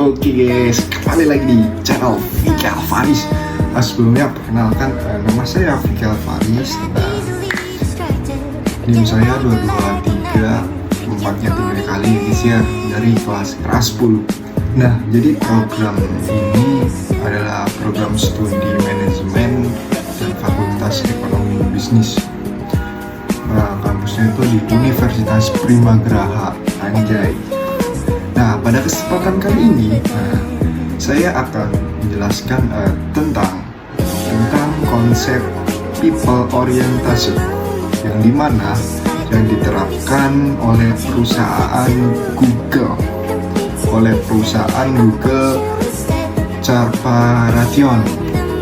Oke guys, kembali lagi di channel Vicky Alvaris. Sebelumnya perkenalkan, nama saya Vicky Alvaris. NIM saya 2234-nya 3 kali ya guys ya, dari kelas 10. Nah, jadi program ini adalah program studi manajemen dan fakultas ekonomi bisnis. Kampusnya itu di Universitas Primagraha, Anjay. Nah, pada kesempatan kali ini saya akan menjelaskan tentang konsep people orientation yang dimana yang diterapkan oleh perusahaan Google Corporation.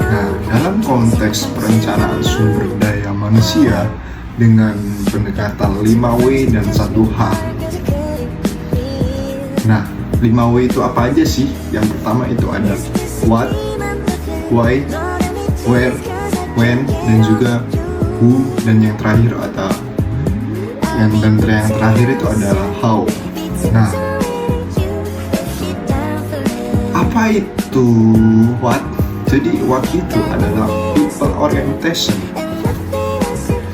Nah, dalam konteks perencanaan sumber daya manusia dengan pendekatan 5W dan 1H. Nah, 5W itu apa aja sih? Yang pertama itu ada what, why, where, when, dan juga who, dan yang terakhir ada yang terakhir itu adalah how. Nah, apa itu what? Jadi what itu adalah people orientation.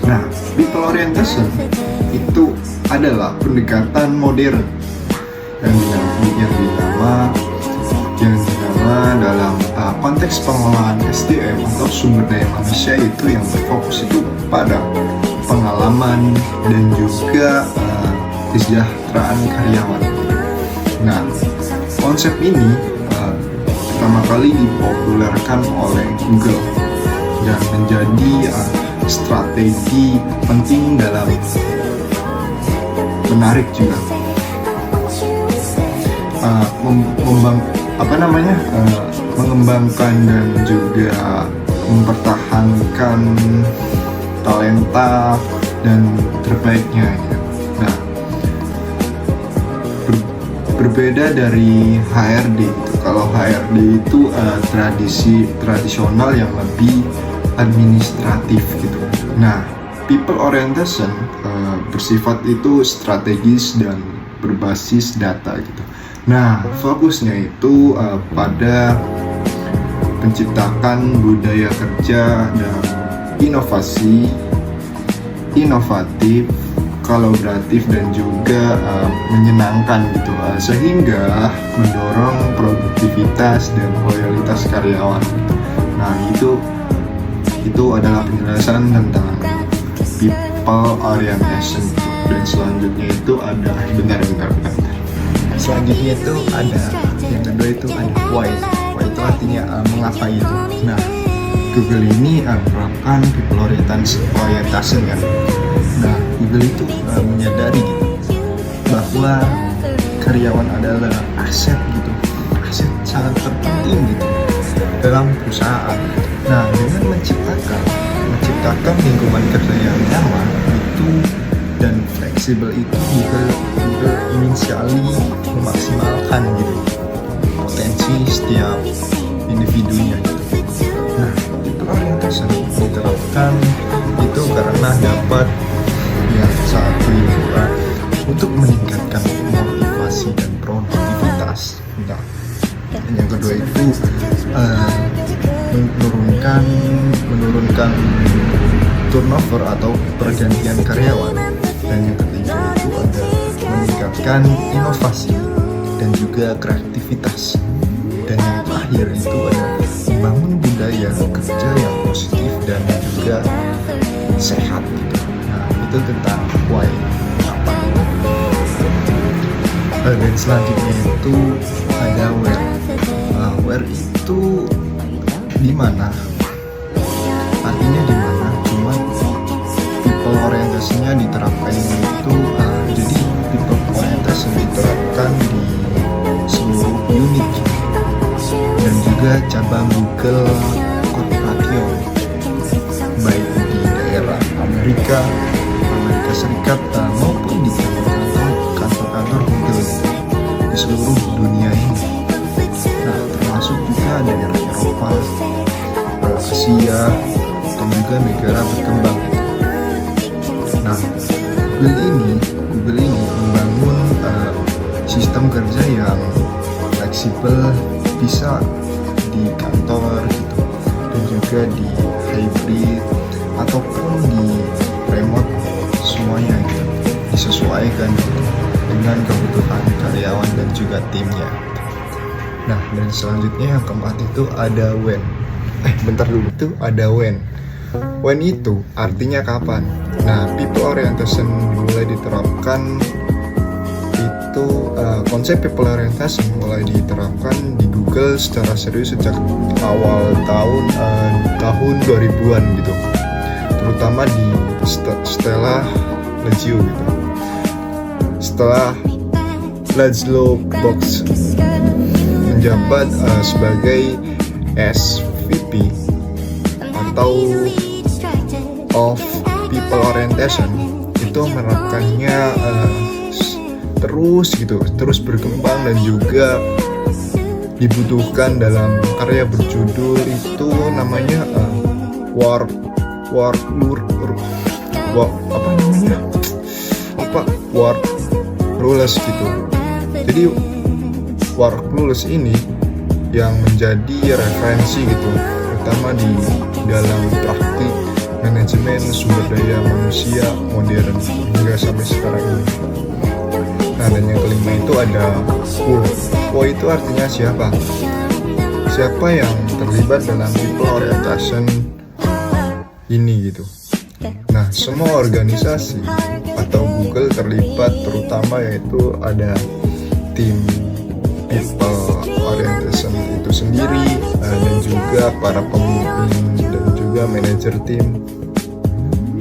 Nah, people orientation itu adalah pendekatan modern yang dinama dalam konteks pengelolaan SDM atau sumber daya manusia itu yang berfokus itu pada pengalaman dan juga kesejahteraan karyawan. Nah, konsep ini pertama kali dipopulerkan oleh Google dan menjadi strategi penting dalam menarik juga mengembangkan dan juga mempertahankan talenta dan terbaiknya ya. Nah, berbeda dari HRD itu. Kalau HRD itu tradisional yang lebih administratif gitu. Nah, people orientation bersifat itu strategis dan berbasis data gitu. Nah, fokusnya itu pada menciptakan budaya kerja dan inovatif, kolaboratif dan juga menyenangkan gitu, sehingga mendorong produktivitas dan loyalitas karyawan. Nah, itu adalah penjelasan tentang people orientation. Dan selanjutnya itu ada bentar. Selanjutnya itu ada yang kedua itu ada why itu artinya mengapa itu. Nah, Google ini menerapkan people orientation kan. Nah, Google itu menyadari gitu bahwa karyawan adalah aset sangat terpenting gitu dalam perusahaan. Nah, dengan menciptakan lingkungan kerja yang nyaman itu dan fleksibel itu juga ingin sekali memaksimalkan gitu potensi setiap individunya gitu. Nah, itu orientasi diterapkan itu karena dapat yang satu itu untuk meningkatkan motivasi dan produktivitas. Nah, yang kedua itu menurunkan turnover atau pergantian karyawan. Dan yang ketiga itu ada meningkatkan inovasi dan juga kreativitas. Dan yang terakhir itu ada membangun budaya kerja yang positif dan juga sehat gitu. Nah, itu tentang why, apa. Dan selanjutnya itu ada where. Where itu di mana? Artinya di mana? Cuma people orientasinya diterapkan itu jadi people orientation diterapkan di seluruh unit dan juga cabang Google Corporation, baik di daerah Amerika Serikat maupun di kantor-kantor Google di seluruh dunia ini. Nah, termasuk juga daerah Eropa, Asia, dan juga negara berkembang. Nah, Google ini membangun sistem kerja yang fleksibel, bisa di kantor gitu, dan juga di hybrid ataupun di remote, semuanya gitu disesuaikan dengan kebutuhan karyawan dan juga timnya. Nah, dan selanjutnya yang keempat itu ada when. Bentar dulu, itu ada when. When itu artinya kapan? Nah, people orientation mulai diterapkan itu, konsep people orientation mulai diterapkan di Google secara serius sejak awal tahun 2000-an gitu, terutama di setelah Laszlo gitu. Setelah Laszlo Box menjabat sebagai SVP atau of People Orientation, itu menerapkannya terus berkembang dan juga dibutuhkan dalam karya berjudul itu namanya Work Rules gitu. Jadi Work Rules ini yang menjadi referensi gitu, terutama di dalam praktik manajemen sumber daya manusia modern hingga sampai sekarang ini. Nah, dan yang kelima itu ada Wo itu artinya siapa? Siapa yang terlibat dalam people orientation ini gitu. Nah, semua organisasi atau Google terlibat, terutama yaitu ada tim people orientation itu sendiri, dan juga para pemimpin dan juga manajer tim.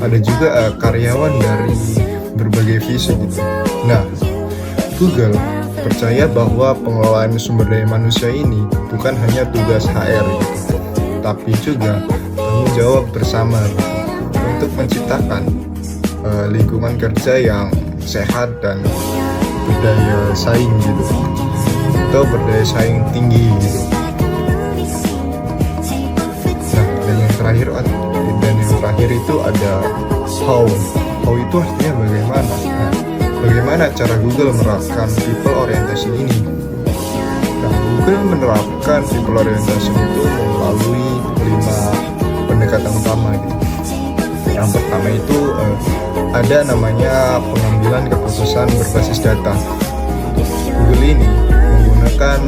Ada juga karyawan dari berbagai visi gitu. Nah, Google percaya bahwa pengelolaan sumber daya manusia ini bukan hanya tugas HR gitu, tapi juga tanggung jawab bersama gitu, untuk menciptakan lingkungan kerja yang sehat dan berdaya saing gitu, atau berdaya saing tinggi gitu. Nah, dan yang terakhir itu ada how itu artinya bagaimana. Nah, bagaimana cara Google menerapkan people orientation ini? Nah, Google menerapkan people orientation itu melalui 5 pendekatan utama gitu. Yang pertama itu ada namanya pengambilan keputusan berbasis data. Google ini menggunakan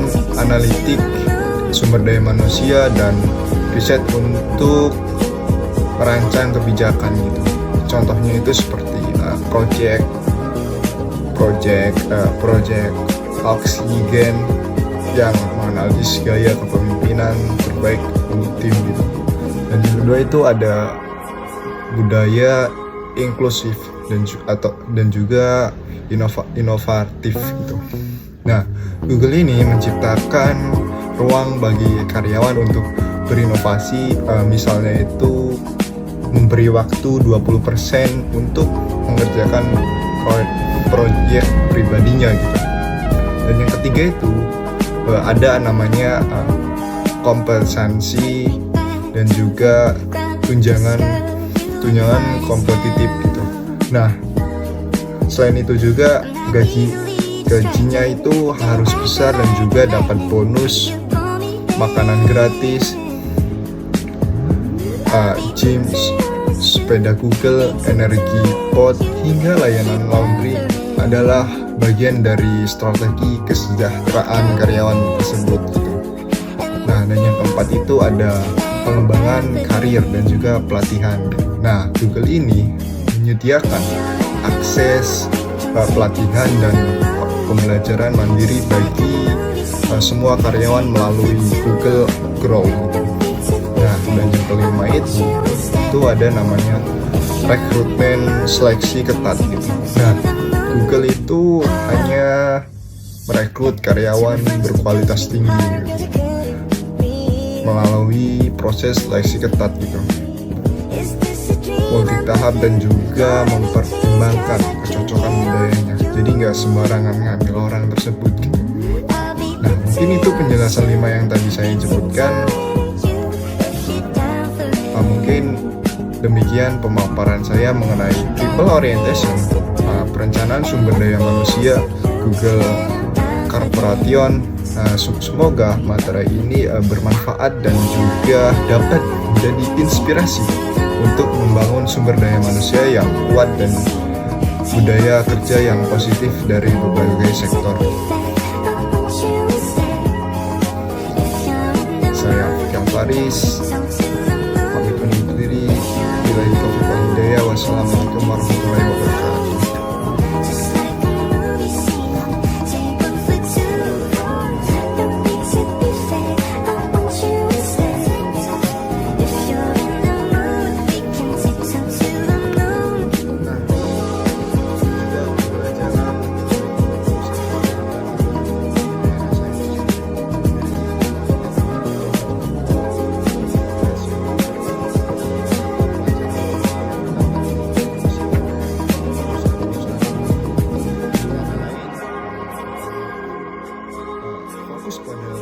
analitik sumber daya manusia dan riset untuk merancang kebijakan gitu. Contohnya itu seperti project Oxygen yang menganalisis gaya kepemimpinan terbaik untuk tim gitu. Dan yang kedua itu ada budaya inklusif dan juga inovatif gitu. Nah, Google ini menciptakan ruang bagi karyawan untuk berinovasi, misalnya itu memberi waktu 20% untuk mengerjakan proyek pribadinya gitu. Dan yang ketiga itu ada namanya kompensasi dan juga tunjangan kompetitif gitu. Nah, selain itu juga gajinya itu harus besar dan juga dapat bonus, makanan gratis, gym, sepeda Google, energi pot, hingga layanan laundry adalah bagian dari strategi kesejahteraan karyawan tersebut gitu. Nah, dan yang keempat itu ada pengembangan karir dan juga pelatihan. Nah, Google ini menyediakan akses pelatihan dan pembelajaran mandiri bagi semua karyawan melalui Google Grow. Nah, dan yang kelima itu ada namanya rekrutmen seleksi ketat gitu. Nah, Google itu hanya merekrut karyawan berkualitas tinggi gitu, melalui proses seleksi ketat gitu, multi tahap dan juga mempertimbangkan kecocokan budayanya. Jadi nggak sembarangan ngambil orang tersebut gitu. Nah, mungkin itu penjelasan 5 yang tadi saya sebutkan. Mungkin demikian pemaparan saya mengenai people orientation, perencanaan sumber daya manusia Google Corporation Semoga materi ini bermanfaat dan juga dapat menjadi inspirasi untuk membangun sumber daya manusia yang kuat dan budaya kerja yang positif dari berbagai sektor. Saya Fikam Faris, pamit undur diri. Billahi taufiq wal hidayah. Wassalamualaikum warahmatullahi wabarakatuh. Fokus pada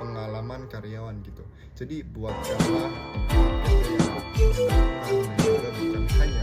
pengalaman karyawan gitu. Jadi buatkanlah juga bukan hanya